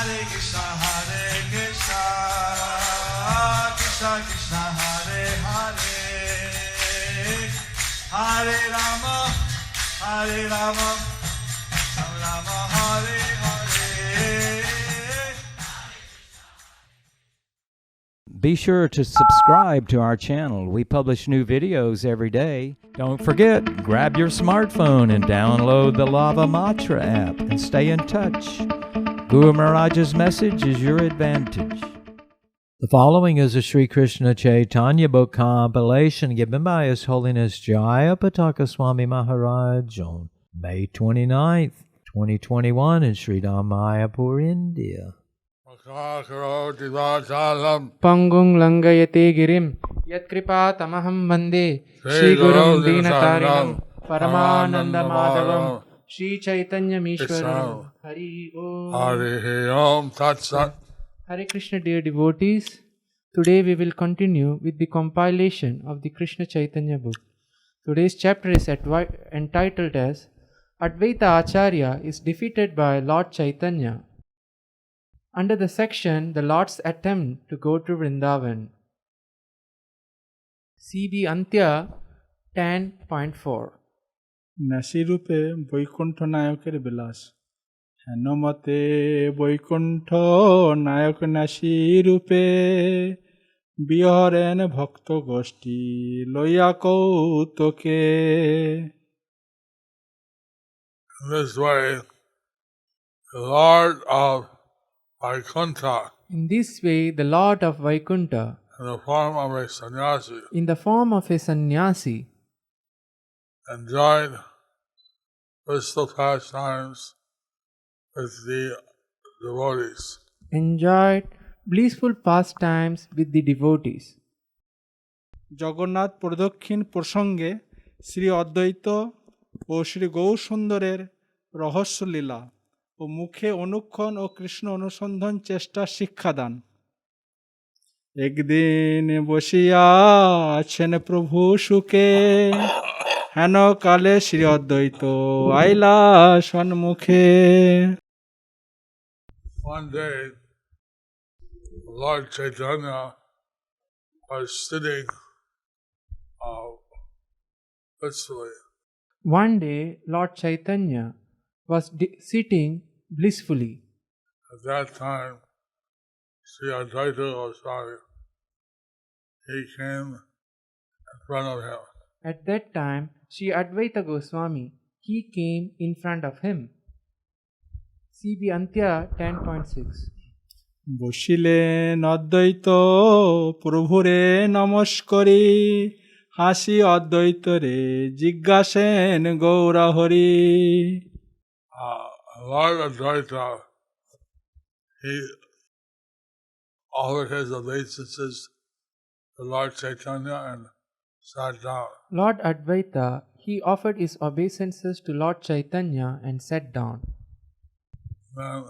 Hare Krishna, Krishna Krishna, Hare Hare, Hare Rama, Rama Rama, Hare Hare. Be sure to subscribe to our channel. We publish new videos every day. Don't forget, grab your smartphone and download the Lava Matra app and stay in touch. Guru Mahārāja's message is your advantage. The following is a Sri Kṛṣṇa Caitanya book compilation given by His Holiness Jayapataka Swami Mahārāja on May 29th, 2021 in Sri Mayapur, India. Pangung langayate girim yatkripa tamaham bande Shri Gurum Dinatarinam Paramananda Madhavam Shri Caitanya Mishwaram. Hari Om. Hare Om Tat Sat. Hare Krishna, dear devotees. Today we will continue with the compilation of the Kṛṣṇa Caitanya book. Today's chapter is entitled as Advaita Ācārya is defeated by Lord Caitanya. Under the section, the Lord's attempt to go to Vrindavan. CB Antya 10.4. নাসিরূপে Vaikuntha নায়কের বিলাস হেনমতে বৈকুণ্ঠ নায়ক নাসিরূপে বিহরেন ভক্ত গোষ্ঠী লইয়া কৌতকে. In this way, the Lord of Vaikuntha, In this way, the Lord of Vaikuntha, in the form of a sannyasi, in the form of a sannyasi, enjoyed blissful pastimes with the devotees. enjoyed blissful pastimes with the devotees. Jagannath প্রদক্ষিণ প্রসঙ্গে শ্রী অদ্বৈত ও শ্রী গৌরসুন্দরের রহস্যলীলা ও মুখে অনুক্ষণ ও কৃষ্ণ অনুসন্ধান চেষ্টা শিক্ষাদান. একদিন বসিয়া আছেন প্রভু সুখে হেন কালে শ্রী অদ্বৈত আইলা সন্মুখে. One day, Lord Caitanya was sitting blissfully. One day, Lord Caitanya was sitting blissfully. At that time, Sri Advaita Swami, he came in front of him. At that time, Sri Advaita Goswami, he came in front of him. CB Antya 10.6. বসিলেন অদ্বৈত প্রভুরে নমস্করি হাসি অদ্বৈতরে জিজ্ঞাসেন Gaurhari. Lord Advaita, he offered his obeisances to Lord Caitanya and sat down. Lord Advaita, he offered his obeisances to Lord Caitanya and sat down. Then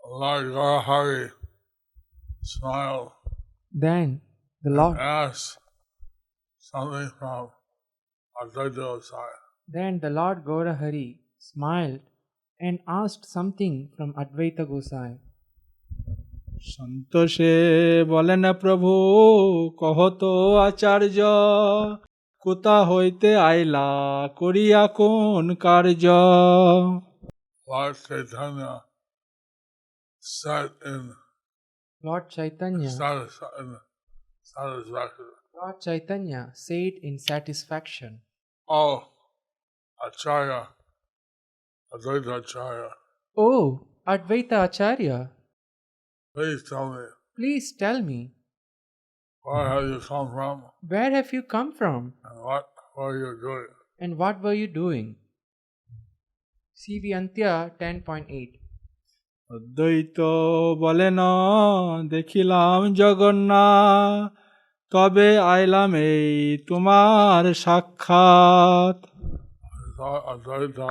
Lord Gaurahari smiled Then the Lord, and asked something from Advaita Goswami. then the Lord Gaurahari smiled and asked something from Advaita Gosai. সন্তোষে বলেন প্রভু কহত আচার্য কোথা হইতে আইলা করিয়া কোন কার্য. Lord Caitanya sat in Lord Caitanya, satisfaction. Lord Caitanya said in satisfaction, Oh, Ācārya, Advaita Ācārya, Oh, Advaita Ācārya, please tell me, please tell me, where have you come from where have you come from and what were you doing? and what were you doing? CB Antya 10.8. অদ্বৈত বলেন দেখিলাম জগন্নাথ তবে আইলাম এই তোমার সাক্ষাৎ. Advaita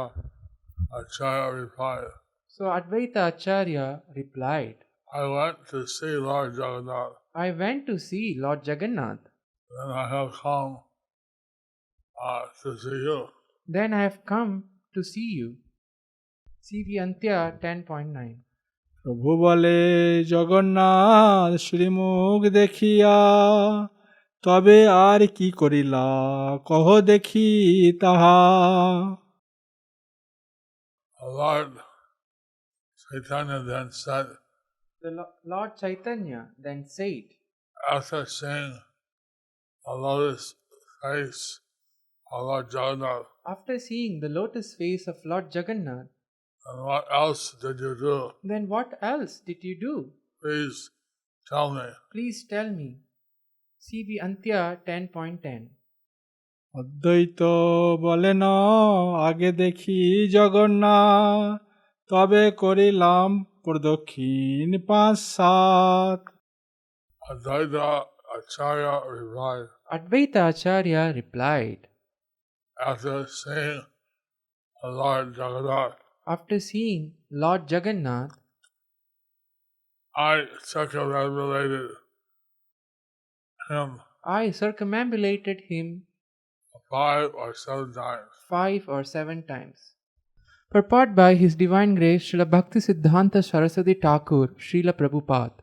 Ācārya replied, So Advaita Ācārya replied, I went to see Lord Jagannath, I went to see Lord Jagannath, then I have come to see you. then I have come to see you. CV Antya 10.9. প্রভু বলে জগন্নাথ শ্রীমুখ দেখিয়া তবে আর কি করিলা কহ দেখি তাহা। Lord Caitanya then said, The Lord Caitanya then said, after seeing the lotus face of Lord Jagannath, after seeing the lotus face of Lord Jagannath, and what else did you do? then what else did you do? Please tell me. Please tell me. CV Antya 10.10. অদ্বৈত বলেন আগে দেখি জগন্নাথ তবে করিলাম প্রদক্ষিণ 5-7। Advaita Ācārya replied, Advaita Ācārya replied, after seeing the Lord Jagannath, after seeing Lord Jagannath, I circumambulated him I circumambulated him 5 or 7 times. 5 or 7 times. Purport by His Divine Grace Srila Bhaktisiddhanta Saraswati Thakur, Srila Prabhupada.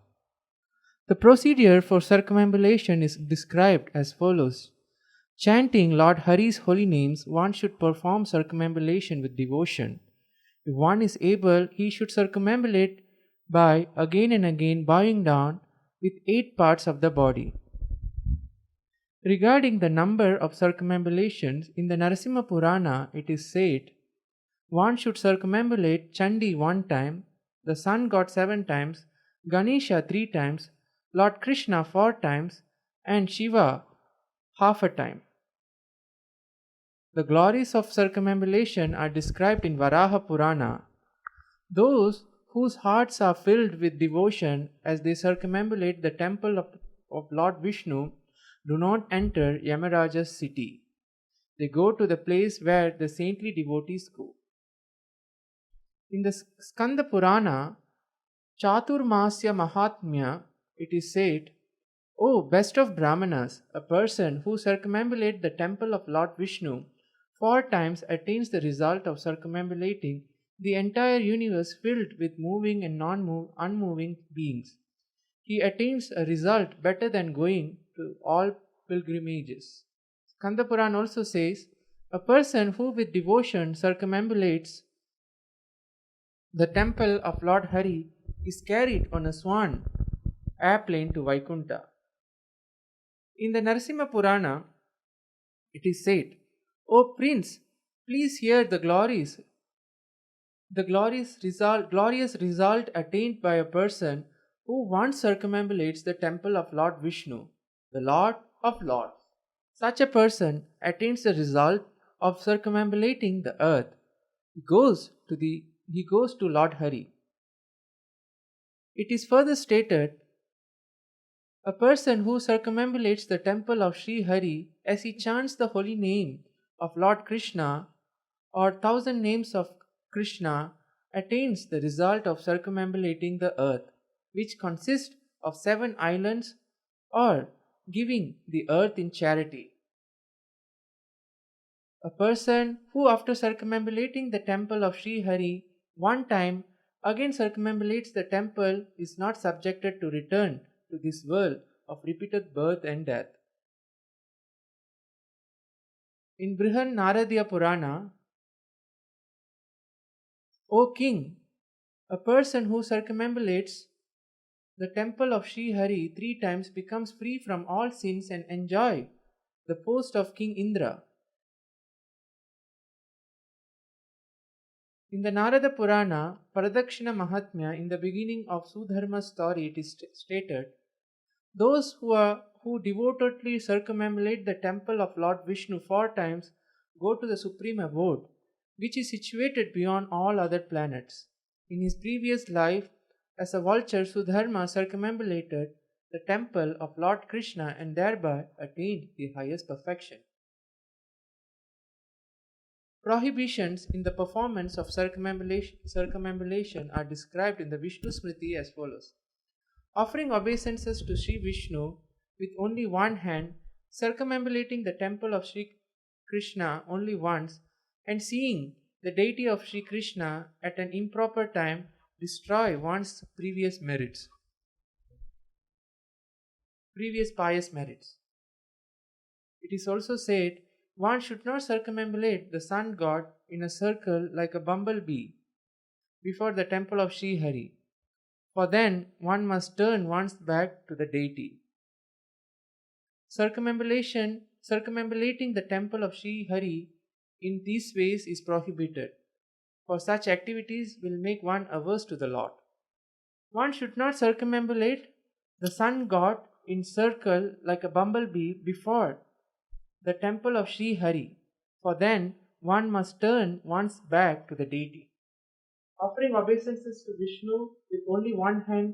The procedure for circumambulation is described as follows. Chanting Lord Hari's holy names, one should perform circumambulation with devotion. If one is able, he should circumambulate by again and again bowing down with 8 parts of the body. Regarding the number of circumambulations, in the Narasimha Purana it is said, one should circumambulate Chandi 1 time, the sun god 7 times, Ganesha 3 times, Lord Kṛṣṇa 4 times, and Shiva half a time. The glories of circumambulation are described in Varaha Purana. Those whose hearts are filled with devotion as they circumambulate the temple of Lord Vishnu do not enter Yamaraja's city. They go to the place where the saintly devotees go. In the Skanda Purana, Chaturmasya Mahatmya, it is said, O best of Brahmanas, a person who circumambulates the temple of Lord Vishnu 4 times attains the result of circumambulating the entire universe filled with moving and unmoving beings. He attains a result better than going to all pilgrimages. Skanda Puran also says, a person who with devotion circumambulates the temple of Lord Hari is carried on a swan airplane to Vaikuntha. In the Narasimha Purana, it is said, O Prince, please hear the glorious result attained by a person who once circumambulates the temple of Lord Vishnu, the Lord of Lords. Such a person attains the result of circumambulating the earth. He goes to Lord Hari. It is further stated, a person who circumambulates the temple of Sri Hari as he chants the holy name of Lord Kṛṣṇa or 1,000 names of Kṛṣṇa attains the result of circumambulating the earth, which consists of 7 islands, or giving the earth in charity. A person who after circumambulating the temple of Sri Hari 1 time again circumambulates the temple is not subjected to return to this world of repeated birth and death. In Brihan Naradiya Purana, O king, a person who circumambulates the temple of Sri Hari 3 times becomes free from all sins and enjoy the post of King Indra. In the Narada Purana, Paradakshina Mahatmya, in the beginning of Sudharma's story, it is stated, those who devotedly circumambulate the temple of Lord Vishnu 4 times go to the supreme abode, which is situated beyond all other planets. In his previous life, as a vulture, Sudharma circumambulated the temple of Lord Kṛṣṇa and thereby attained the highest perfection. Prohibitions in the performance of circumambulation are described in the Vishnu Smriti as follows. Offering obeisances to Sri Vishnu with only one hand, circumambulating the temple of Sri Kṛṣṇa only once, and seeing the deity of Sri Krishna at an improper time destroy one's previous merits, previous pious merits. It is also said, one should not circumambulate the sun god in a circle like a bumblebee before the temple of Sri Hari, for then one must turn one's back to the deity. Circumambulating the temple of Sri Hari in these ways is prohibited, for such activities will make one averse to the Lord. One should not circumambulate the sun god in circle like a bumblebee before the temple of Sri Hari, for then one must turn one's back to the deity. Offering obeisances to Vishnu with only one hand,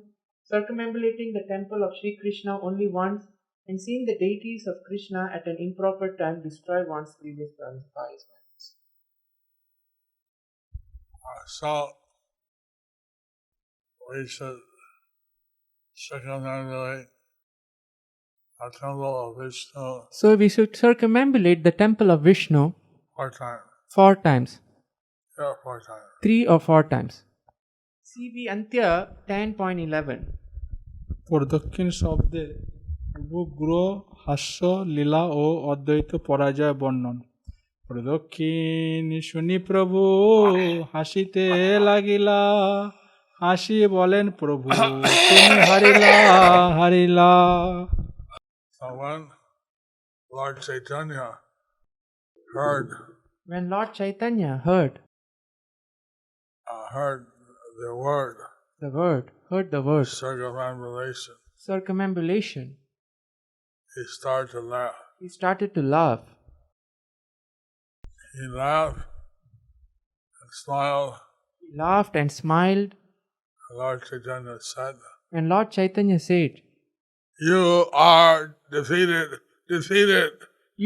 circumambulating the temple of Sri Krishna only once, and seeing the deities of Krishna at an improper time destroy one's previous pious merits. So we should circumambulate the temple of Vishnu So we should circumambulate the temple of Vishnu 4 times. 4 times. Yeah, 4 times. 3 or 4 times. CB Antya 10.11. প্রদক্ষিণ শব্দে প্রভু হাস্য লীলা ও অদ্বৈত পরাজয় বর্ণন। প্রদক্ষিণ শুনি প্রভু হাসিতে লাগিলা, হাসি বলেন প্রভু তুমি হারিলা হারিলা। So when Lord Caitanya heard When Lord Chaitanya heard the word, circumambulation, he started to laugh. he started to laugh. He laughed and smiled. He laughed and smiled, Lord Caitanya said, and Lord Chaitanya said, "You are defeated, defeated."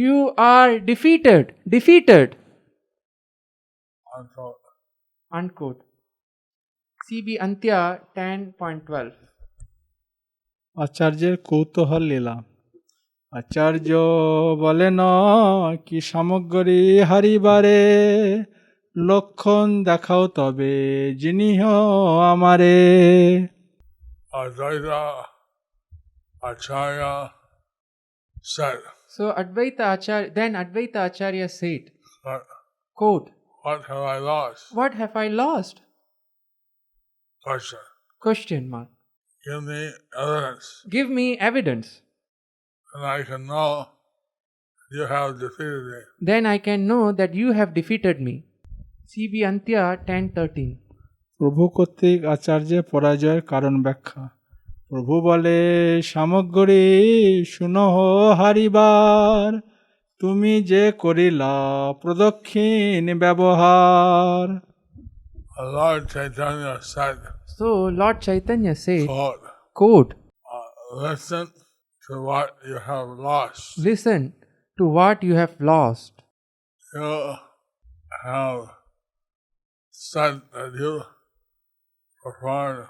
"You are defeated, defeated." Unquote. Unquote. CB Antya 10.12. আচার্যের কৌতূহল লীলা। আচার্য বলেন কি সামগ্রী হারিবারে, লক্ষণ দেখাও তবে জিনিহ আমারে। Advaita Ācārya said, So then Advaita Ācārya said, "But quote, what have I lost?" "What have I lost?" Question. Question mark. Give me evidence, Give me evidence. and I can know you have defeated me. Then I can know that you have defeated me. CB Antya 10.13. প্রভু কর্তৃক আচার্যের পরাজয়ের কারণ ব্যাখ্যা। প্রভু বলে সামগ্রী শুনহ হারিবার, তুমি যে করিলা প্রদক্ষিণ ব্যবহার। Lord Caitanya said, So Lord Chaitanya said, quote, quote, listen to what you have lost. "Listen to what you have lost. You have said that you performed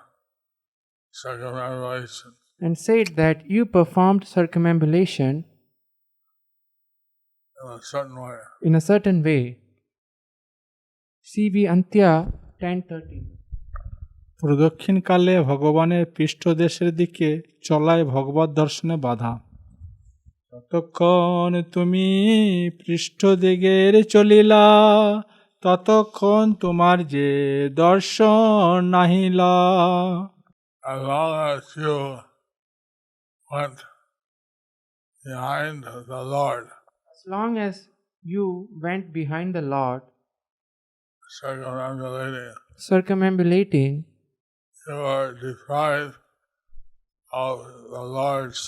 circumambulation And said that you performed circumambulation in a certain way. CB Antya 10.13. প্রদক্ষিণকালে ভগবানের পৃষ্ঠদেশের দিকে চলায় ভগবত দর্শনে বাধা। যতক্ষণ তুমি পৃষ্ঠদিগের চলিলা, ততক্ষণ তোমার যে দর্শন নাহিলা। As long as you went behind the Lord, As long as you went behind the Lord, circumambulating, you were deprived of the Lord's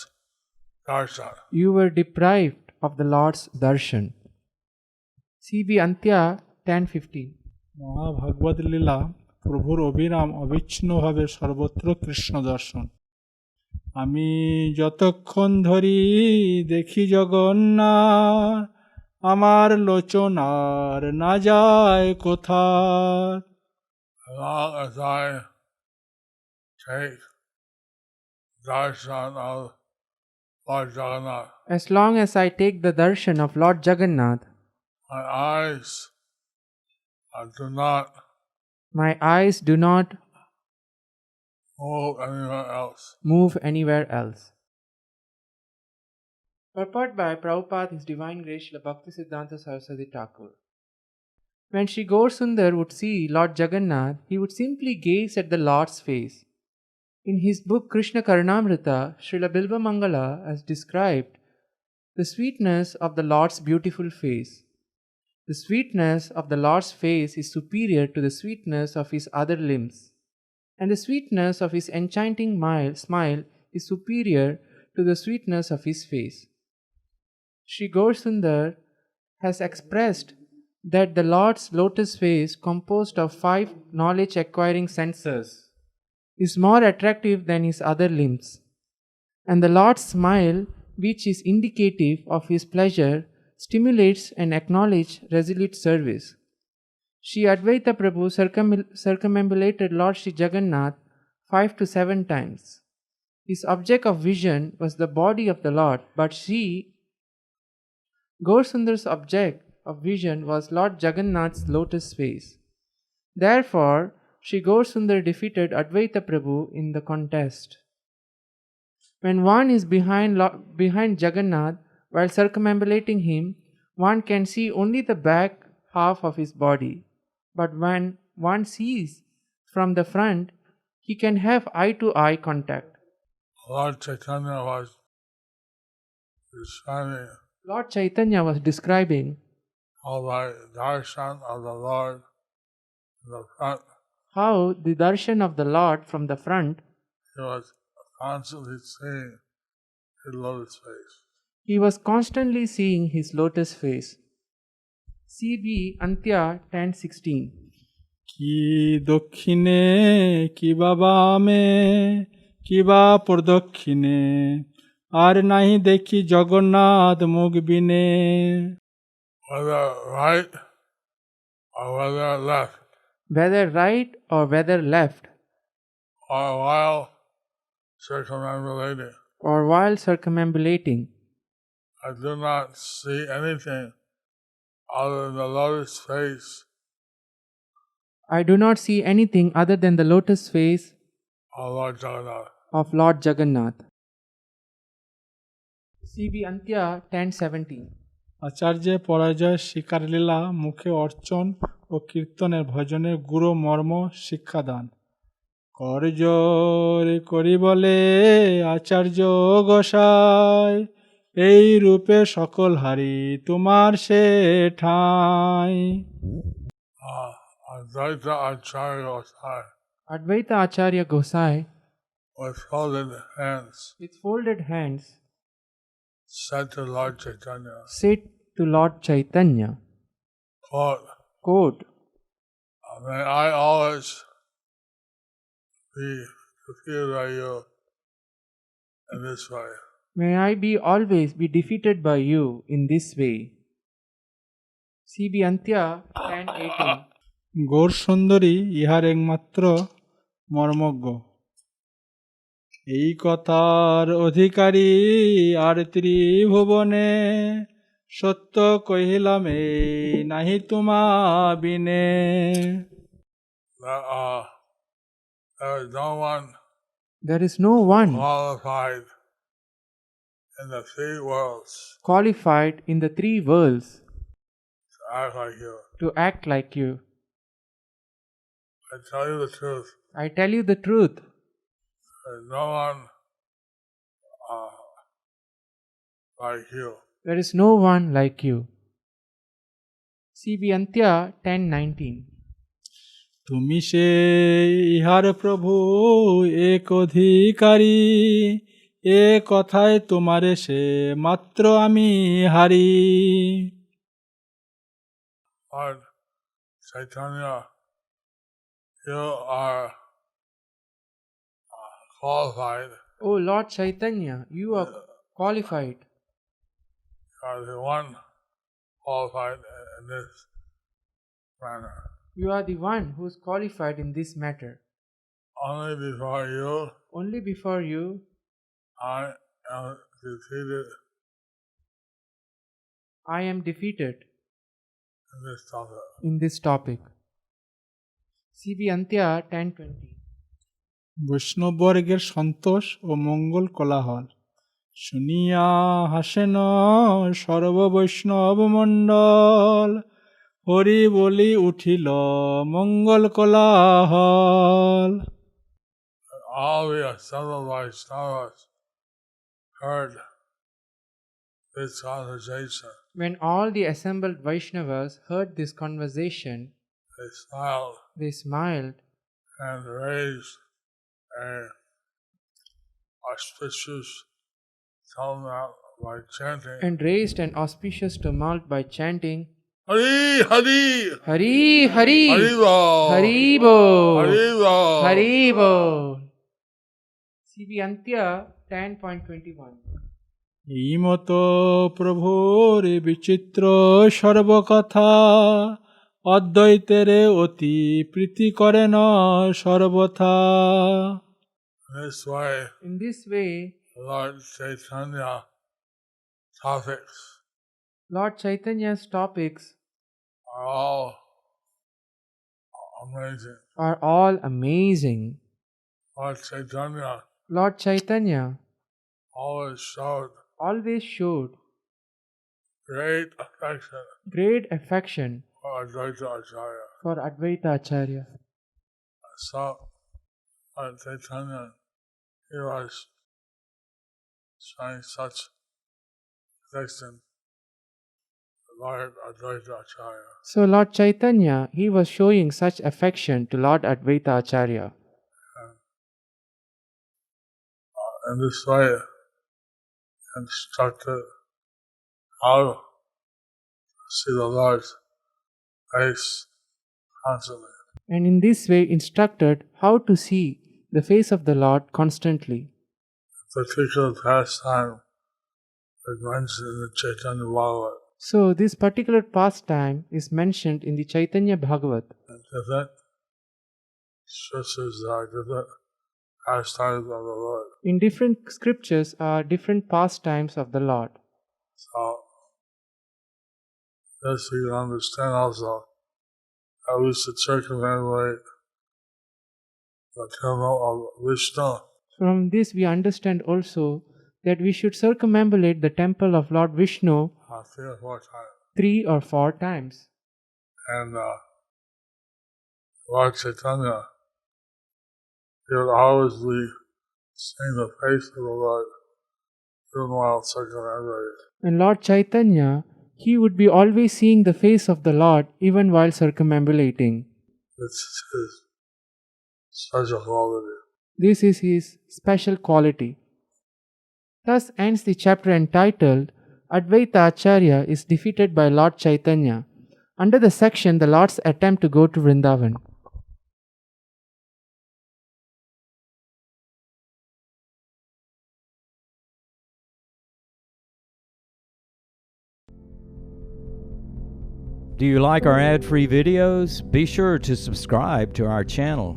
darshan. you were deprived of the Lord's darshan. CB Antya 10.15. মহাভাগবত লীলা প্রভুর অবিরাম অবিচ্ছিন্নভাবে সর্বত্র কৃষ্ণ দর্শন। আমি যতক্ষণ ধরি দেখি জগন্নাথ, আমার লোচনার না যায় কোথায়। As long as I take darshan of Lord Jagannath, As long as I take the darshan of Lord Jagannath, my eyes do not My eyes do not move anywhere else. move anywhere else. Purport by Prabhupada, His Divine Grace Srila Bhaktisiddhanta Saraswati Thakur. When Sri Gaur-Sundar would see Lord Jagannath, he would simply gaze at the Lord's face. In his book Krishna Karunamrita, Srila Bilvamangala has described the sweetness of the Lord's beautiful face. The sweetness of the Lord's face is superior to the sweetness of his other limbs, and the sweetness of his enchanting smile is superior to the sweetness of his face. Sri Gaur-Sundar has expressed that the Lord's lotus face, composed of 5 knowledge-acquiring senses, is more attractive than his other limbs, and the Lord's smile, which is indicative of his pleasure, stimulates and acknowledges resolute service. Sri Advaita Prabhu circumambulated Lord Sri Jagannath 5 to 7 times. His object of vision was the body of the Lord, but Sri Gaur-Sundar's object of vision was Lord Jagannath's lotus face. Therefore, Sri Gaur-Sundar defeated Advaita Prabhu in the contest. When one is behind Jagannath while circumambulating him, one can see only the back half of his body. But when one sees from the front, he can have eye-to-eye contact. Lord Chaitanya was describing Lord Chaitanya was describing how by darshan of the Lord in the front, how the darshan of the Lord from the front, he was constantly seeing his lotus face. he was constantly seeing his lotus face. CB Antya 10:16. কি দক্ষিণে কি বা বামে কি বা প্রদক্ষিণে আর নাহি দেখি জগন্নাথ মুখ বিনে Whether right or whether left, Whether right or whether left, or while circumambulating, or while circumambulating, I do not see anything other than the lotus face I do not see anything other than the lotus face of Lord Jagannath. of Lord Jagannath. CB Antya 10:17. আচার্যের পরাজয় শিকার লীলা মুখে অর্চন ও কীর্তনের ভজনের গুরু মর্ম শিক্ষাদান করজোর করি বলে আচার্য গোসাই এই রূপে সকল হারি তোমার সে ঠাঁই Advaita Ācārya Gosai, Advaita Ācārya Gosai, with folded hands, said to Lord Chaitanya, said to Lord Chaitanya, quote, may I always be defeated by you in this way. May I always be defeated by you in this way. CB Antya 10:18. Gour সুন্দরী ইহার একমাত্র মর্মজ্ঞ এই কথার অধিকারী আর ত্রিভুবনে সত্য কহিলাম এই নাহি তোমা বিনে There is no one qualified in the 3 worlds to act like you. I tell you the truth. I tell you the truth. There is no one like you. There is no one like you. CB Antya 10:19. তুমি সে ইহার প্রভু এক অধিকারী এ কথায় তোমারে সে মাত্র আমি হারি Lord Chaitanya, you are qualified. Oh Lord Chaitanya, you are qualified. You are the one qualified in this manner. You are the one who is qualified in this matter. Only before you, I am defeated in this topic. CB Antya 10:20. বৈষ্ণববর্গের সন্তোষ ও মঙ্গল কোলাহল শুনিয়া হাসেন সর্ববৈষ্ণব মণ্ডল হরি বলি উঠিল মঙ্গল কোলাহল। All the assembled Vaishnavas heard this conversation. When all the assembled Vaishnavas heard this conversation, They smiled and raised an auspicious tumult by chanting. Hari Hari Hari Hari Haribo Haribo Haribo Haribo. CB Antya 10.21. এই মতো প্রভুর বিচিত্র সর্বকথা অদ্বৈতের অতি প্রীতি করেন সর্বথা। In this way, Lord Chaitanya's topics are all amazing. Lord Chaitanya always showed great affection for Advaita Ācārya. So, Lord Chaitanya, he was showing such affection to Lord Advaita Ācārya. So Lord Chaitanya, he was showing such affection to Lord Advaita Ācārya. In this way, instructed how to see the Lord's face constantly. And in this way instructed how to see the face of the Lord constantly. Particular pastime is mentioned in the Chaitanya Bhagavat. So this particular pastime is mentioned in the Chaitanya Bhagavat. Different scriptures are different pastimes of the Lord. In different scriptures are different pastimes of the Lord. So this we can understand also how we should circumambulate the temple of Vishnu. From this we understand also that we should circumambulate the temple of Lord Vishnu 3 or 4 times. And Lord Chaitanya, he would always be seeing the face of the Lord even while circumambulating. And Lord Chaitanya, he would be always seeing the face of the Lord even while circumambulating. This is his special quality. This is his special quality. Thus ends the chapter entitled Advaita Ācārya is defeated by Lord Chaitanya. Under the section, the Lord's attempt to go to Vrindavan. Do you like our ad-free videos? Be sure to subscribe to our channel.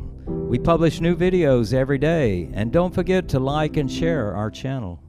We publish new videos every day, and don't forget to like and share our channel.